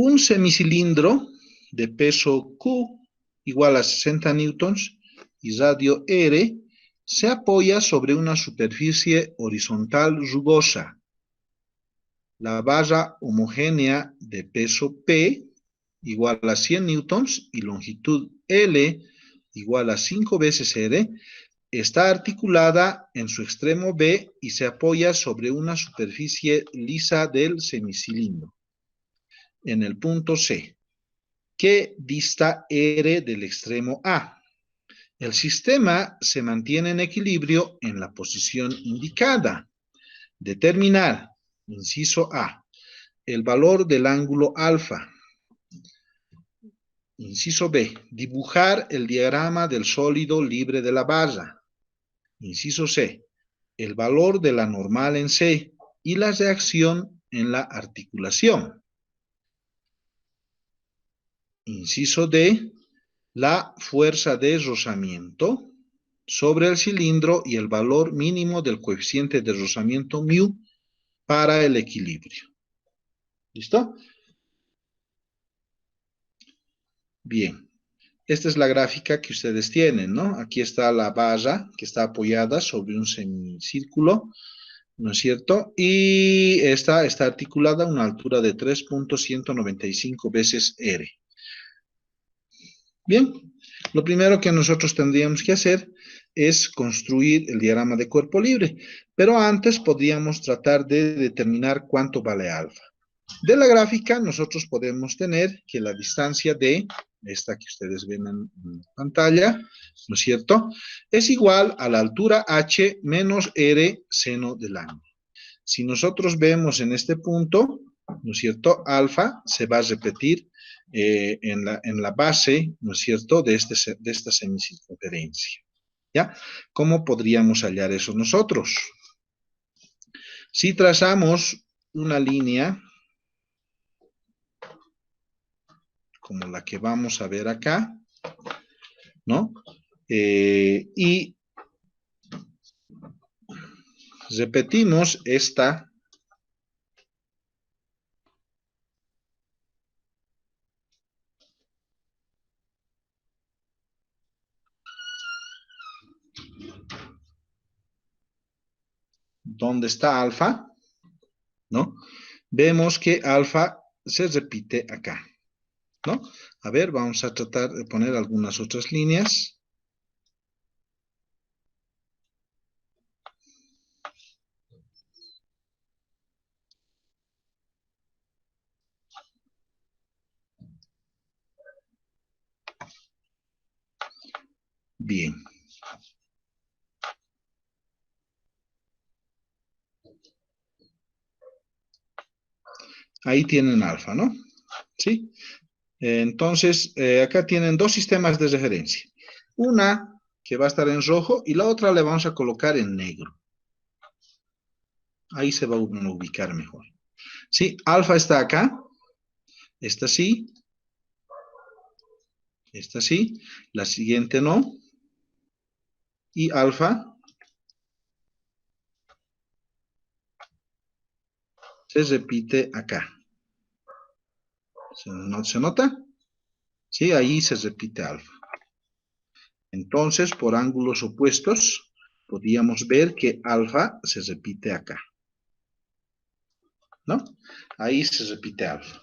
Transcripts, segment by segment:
Un semicilindro de peso Q igual a 60 newtons y radio R se apoya sobre una superficie horizontal rugosa. La barra homogénea de peso P igual a 100 newtons y longitud L igual a 5 veces R está articulada en su extremo B y se apoya sobre una superficie lisa del semicilindro. En el punto C, que dista R del extremo A. El sistema se mantiene en equilibrio en la posición indicada. Determinar, inciso A, el valor del ángulo alfa. Inciso B, dibujar el diagrama del sólido libre de la barra. Inciso C, el valor de la normal en C y la reacción en la articulación. Inciso D, la fuerza de rozamiento sobre el cilindro y el valor mínimo del coeficiente de rozamiento mu para el equilibrio. ¿Listo? Bien. Esta es la gráfica que ustedes tienen, ¿no? Aquí está la barra que está apoyada sobre un semicírculo, ¿no es cierto? Y esta está articulada a una altura de 3.195 veces R. Bien, lo primero que nosotros tendríamos que hacer es construir el diagrama de cuerpo libre, pero antes podríamos tratar de determinar cuánto vale alfa. De la gráfica nosotros podemos tener que la distancia de esta que ustedes ven en pantalla, ¿no es cierto?, es igual a la altura h menos r seno del ángulo. Si nosotros vemos en este punto, ¿no es cierto?, alfa se va a repetir en la base, ¿no es cierto?, de esta semicircunferencia. ¿Ya? ¿Cómo podríamos hallar eso nosotros? Si trazamos una línea como la que vamos a ver acá, ¿no? Y repetimos esta ¿dónde está alfa? ¿No? Vemos que alfa se repite acá, ¿no? A ver, vamos a tratar de poner algunas otras líneas. Bien. Ahí tienen alfa, ¿no? ¿Sí? Entonces, acá tienen dos sistemas de referencia. Una que va a estar en rojo y la otra le vamos a colocar en negro. Ahí se va a ubicar mejor. ¿Sí? Alfa está acá. Esta sí. Esta sí. La siguiente no. Y alfa se repite acá. ¿Se nota? Sí, ahí se repite alfa. Entonces, por ángulos opuestos, podríamos ver que alfa se repite acá. ¿No? Ahí se repite alfa.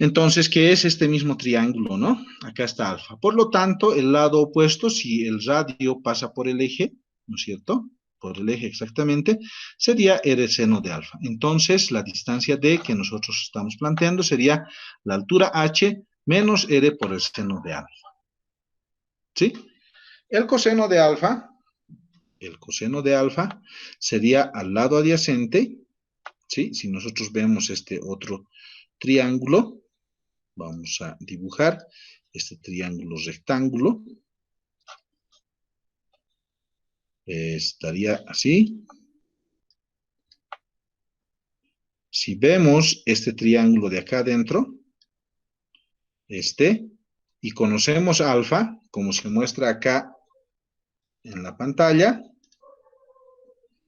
Entonces, ¿qué es este mismo triángulo, no? Acá está alfa. Por lo tanto, el lado opuesto, si el radio pasa por el eje, ¿no es cierto?, por el eje exactamente, sería R seno de alfa. Entonces, la distancia D que nosotros estamos planteando sería la altura h menos R por el seno de alfa. ¿Sí? El coseno de alfa sería al lado adyacente, ¿sí? Si nosotros vemos este otro triángulo, vamos a dibujar este triángulo rectángulo. Estaría así. Si vemos este triángulo de acá adentro, y conocemos alfa, como se muestra acá en la pantalla,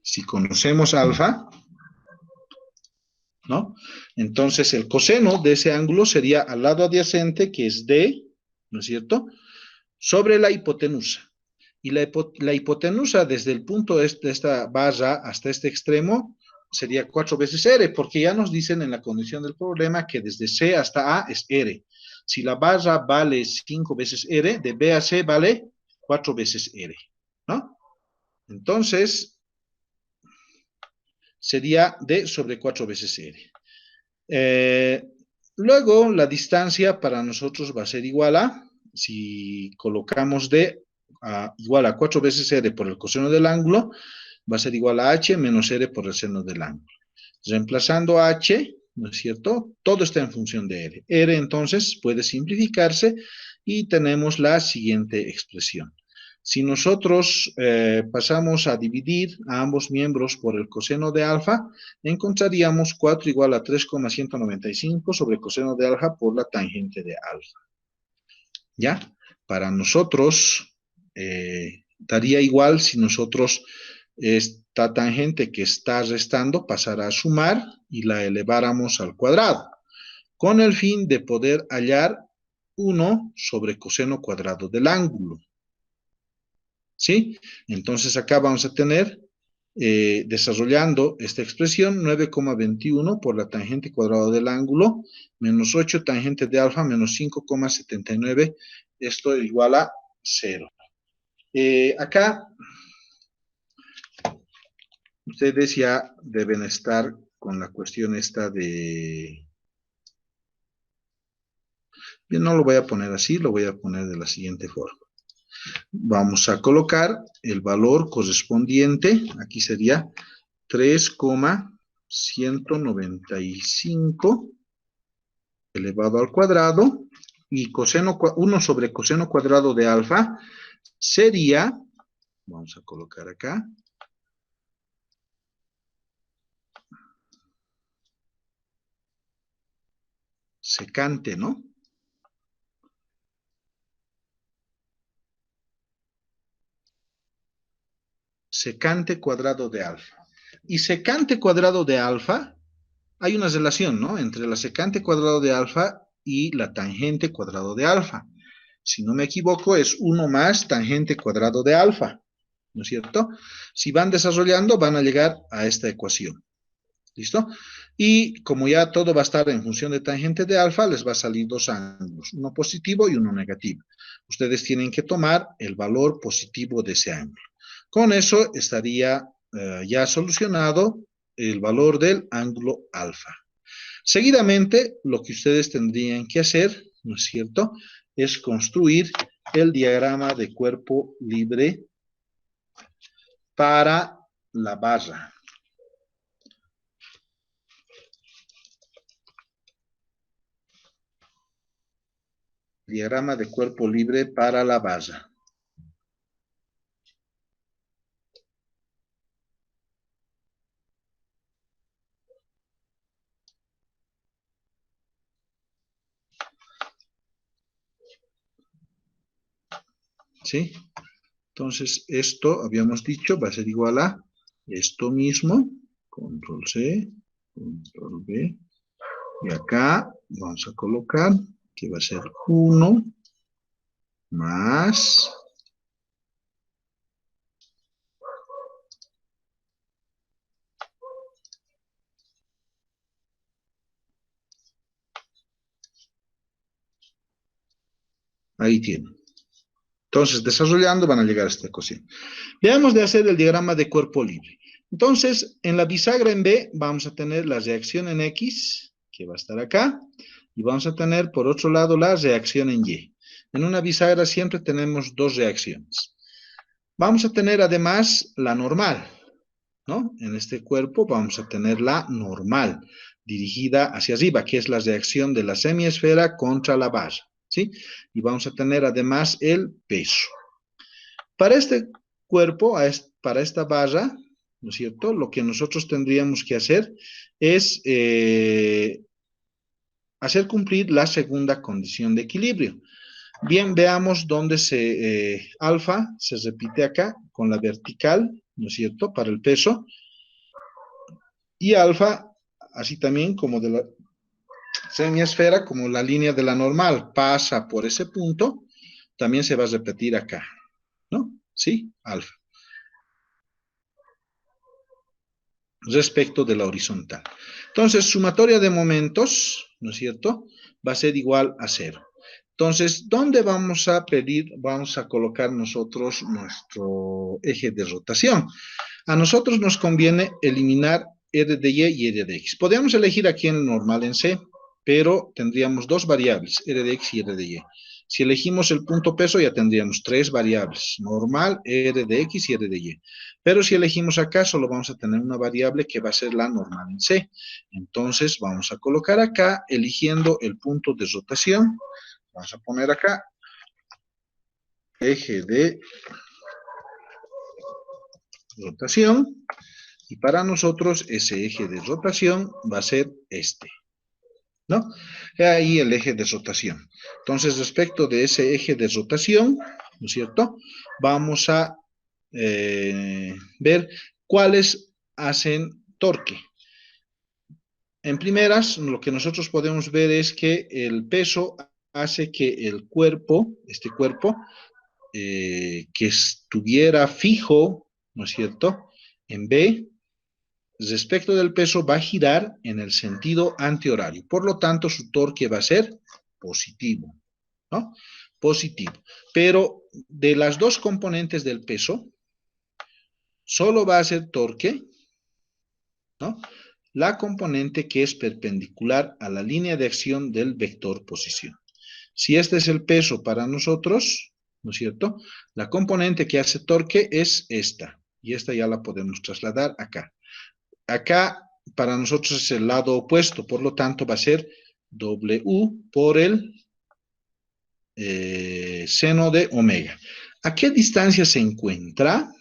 si conocemos alfa, ¿no? Entonces, el coseno de ese ángulo sería al lado adyacente, que es D, ¿no es cierto?, sobre la hipotenusa. Y la hipotenusa desde el punto de esta barra hasta este extremo sería 4 veces R, porque ya nos dicen en la condición del problema que desde C hasta A es R. Si la barra vale 5 veces R, de B a C vale 4 veces R, ¿no? Entonces, sería D sobre 4 veces R. Luego, la distancia para nosotros va a ser igual a, si colocamos D igual a 4 veces R por el coseno del ángulo, va a ser igual a H menos R por el seno del ángulo. Reemplazando H, ¿no es cierto? Todo está en función de R. R entonces puede simplificarse y tenemos la siguiente expresión. Si nosotros pasamos a dividir a ambos miembros por el coseno de alfa, encontraríamos 4 igual a 3,195 sobre coseno de alfa por la tangente de alfa. ¿Ya? Para nosotros daría igual si nosotros esta tangente que está restando pasara a sumar y la eleváramos al cuadrado, con el fin de poder hallar 1 sobre coseno cuadrado del ángulo. ¿Sí? Entonces acá vamos a tener, desarrollando esta expresión, 9,21 por la tangente cuadrado del ángulo, menos 8 tangente de alfa, menos 5,79, esto igual a 0. Acá, ustedes ya deben estar con la cuestión esta de... Yo no lo voy a poner así, lo voy a poner de la siguiente forma. Vamos a colocar el valor correspondiente, aquí sería 3,195 elevado al cuadrado, y 1 sobre coseno cuadrado de alfa sería, vamos a colocar acá, secante, ¿no? Secante cuadrado de alfa. Y secante cuadrado de alfa, hay una relación, ¿no?, entre la secante cuadrado de alfa y la tangente cuadrado de alfa. Si no me equivoco, es 1 más tangente cuadrado de alfa, ¿no es cierto? Si van desarrollando, van a llegar a esta ecuación. ¿Listo? Y como ya todo va a estar en función de tangente de alfa, les va a salir dos ángulos, uno positivo y uno negativo. Ustedes tienen que tomar el valor positivo de ese ángulo. Con eso estaría ya solucionado el valor del ángulo alfa. Seguidamente, lo que ustedes tendrían que hacer, ¿no es cierto?, es construir el diagrama de cuerpo libre para la barra. Diagrama de cuerpo libre para la barra. ¿Sí? Entonces, esto, habíamos dicho, va a ser igual a esto mismo, control C, control V, y acá vamos a colocar que va a ser 1 más ahí tienen. Entonces, desarrollando van a llegar a esta ecuación. Veamos de hacer el diagrama de cuerpo libre. Entonces, en la bisagra en B vamos a tener la reacción en X, que va a estar acá, y vamos a tener por otro lado la reacción en Y. En una bisagra siempre tenemos dos reacciones. Vamos a tener además la normal, ¿no? En este cuerpo vamos a tener la normal, dirigida hacia arriba, que es la reacción de la semiesfera contra la barra, ¿sí? Y vamos a tener además el peso. Para este cuerpo, para esta barra, ¿no es cierto?, lo que nosotros tendríamos que hacer es hacer cumplir la segunda condición de equilibrio. Bien, veamos dónde alfa se repite acá con la vertical, ¿no es cierto?, para el peso, y alfa, así también como Semiesfera, como la línea de la normal pasa por ese punto, también se va a repetir acá, ¿no? ¿Sí? Alfa. Respecto de la horizontal. Entonces, sumatoria de momentos, ¿no es cierto? Va a ser igual a 0. Entonces, ¿dónde vamos a pedir, vamos a colocar nosotros nuestro eje de rotación? A nosotros nos conviene eliminar R de Y y R de X. Podríamos elegir aquí en el normal en C, pero tendríamos dos variables, R de X y R de Y. Si elegimos el punto peso, ya tendríamos tres variables, normal, R de X y R de Y. Pero si elegimos acá, solo vamos a tener una variable que va a ser la normal en C. Entonces, vamos a colocar acá, eligiendo el punto de rotación. Vamos a poner acá, eje de rotación. Y para nosotros ese eje de rotación va a ser este, ¿no? Ahí el eje de rotación. Entonces, respecto de ese eje de rotación, ¿no es cierto? Vamos a ver cuáles hacen torque. En primeras, lo que nosotros podemos ver es que el peso hace que el cuerpo, este cuerpo, que estuviera fijo, ¿no es cierto?, en B, respecto del peso va a girar en el sentido antihorario. Por lo tanto, su torque va a ser positivo, ¿no? Positivo. Pero de las dos componentes del peso, solo va a ser torque, ¿no?, la componente que es perpendicular a la línea de acción del vector posición. Si este es el peso para nosotros, ¿no es cierto?, la componente que hace torque es esta, y esta ya la podemos trasladar acá. Acá para nosotros es el lado opuesto, por lo tanto va a ser W por el seno de omega. ¿A qué distancia se encuentra?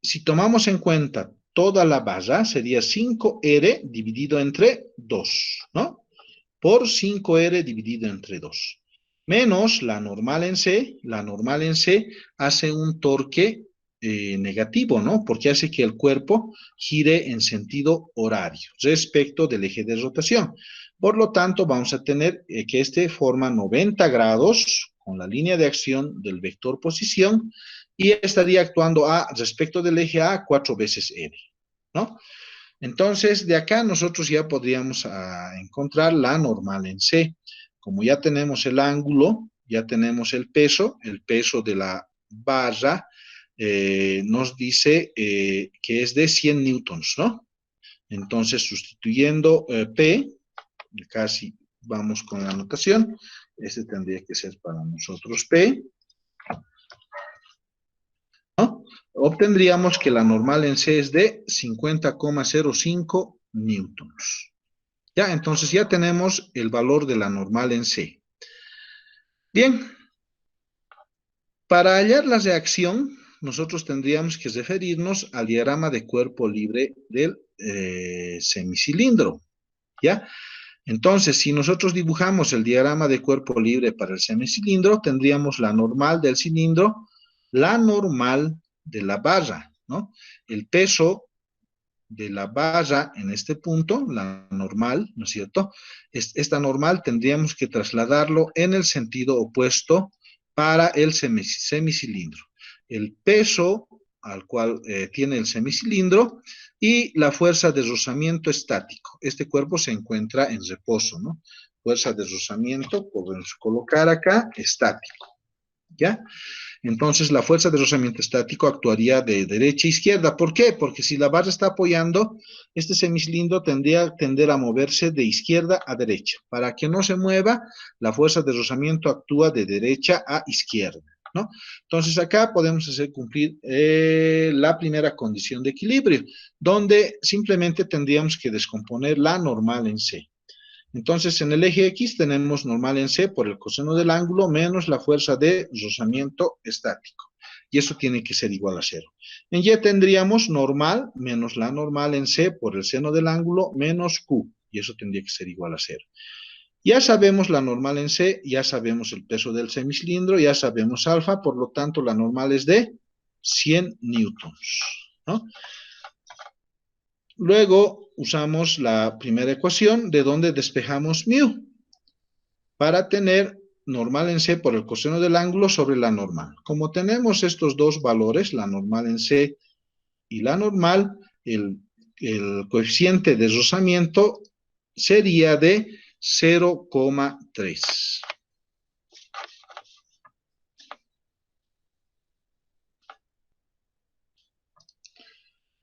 Si tomamos en cuenta toda la barra, sería 5R dividido entre 2, ¿no? Por 5R dividido entre 2. Menos la normal en C. La normal en C hace un torque negativo, ¿no? Porque hace que el cuerpo gire en sentido horario respecto del eje de rotación. Por lo tanto, vamos a tener que este forma 90 grados con la línea de acción del vector posición y estaría actuando a respecto del eje A 4 veces R, ¿no? Entonces, de acá nosotros ya podríamos encontrar la normal en C. Como ya tenemos el ángulo, ya tenemos el peso de la barra nos dice que es de 100 newtons, ¿no? Entonces, sustituyendo P, casi vamos con la notación, este tendría que ser para nosotros P, ¿no? Obtendríamos que la normal en C es de 50,05 newtons. Ya, entonces ya tenemos el valor de la normal en C. Bien, para hallar la reacción, nosotros tendríamos que referirnos al diagrama de cuerpo libre del semicilindro, ¿ya? Entonces, si nosotros dibujamos el diagrama de cuerpo libre para el semicilindro, tendríamos la normal del cilindro, la normal de la barra, ¿no? El peso de la barra en este punto, la normal, ¿no es cierto? Esta normal tendríamos que trasladarlo en el sentido opuesto para el semicilindro. El peso al cual tiene el semicilindro y la fuerza de rozamiento estático. Este cuerpo se encuentra en reposo, ¿no? Fuerza de rozamiento, podemos colocar acá, estático, ¿ya? Entonces la fuerza de rozamiento estático actuaría de derecha a izquierda. ¿Por qué? Porque si la barra está apoyando, este semicilindro tendría que tender a moverse de izquierda a derecha. Para que no se mueva, la fuerza de rozamiento actúa de derecha a izquierda, ¿no? Entonces acá podemos hacer cumplir la primera condición de equilibrio, donde simplemente tendríamos que descomponer la normal en C. Entonces, en el eje X tenemos normal en C por el coseno del ángulo menos la fuerza de rozamiento estático. Y eso tiene que ser igual a 0. En Y tendríamos normal menos la normal en C por el seno del ángulo menos Q. Y eso tendría que ser igual a 0. Ya sabemos la normal en C, ya sabemos el peso del semicilindro, ya sabemos alfa, por lo tanto la normal es de 100 newtons, ¿no? Luego, usamos la primera ecuación de donde despejamos mu para tener normal en C por el coseno del ángulo sobre la normal. Como tenemos estos dos valores, la normal en C y la normal, el coeficiente de rozamiento sería de 0,3.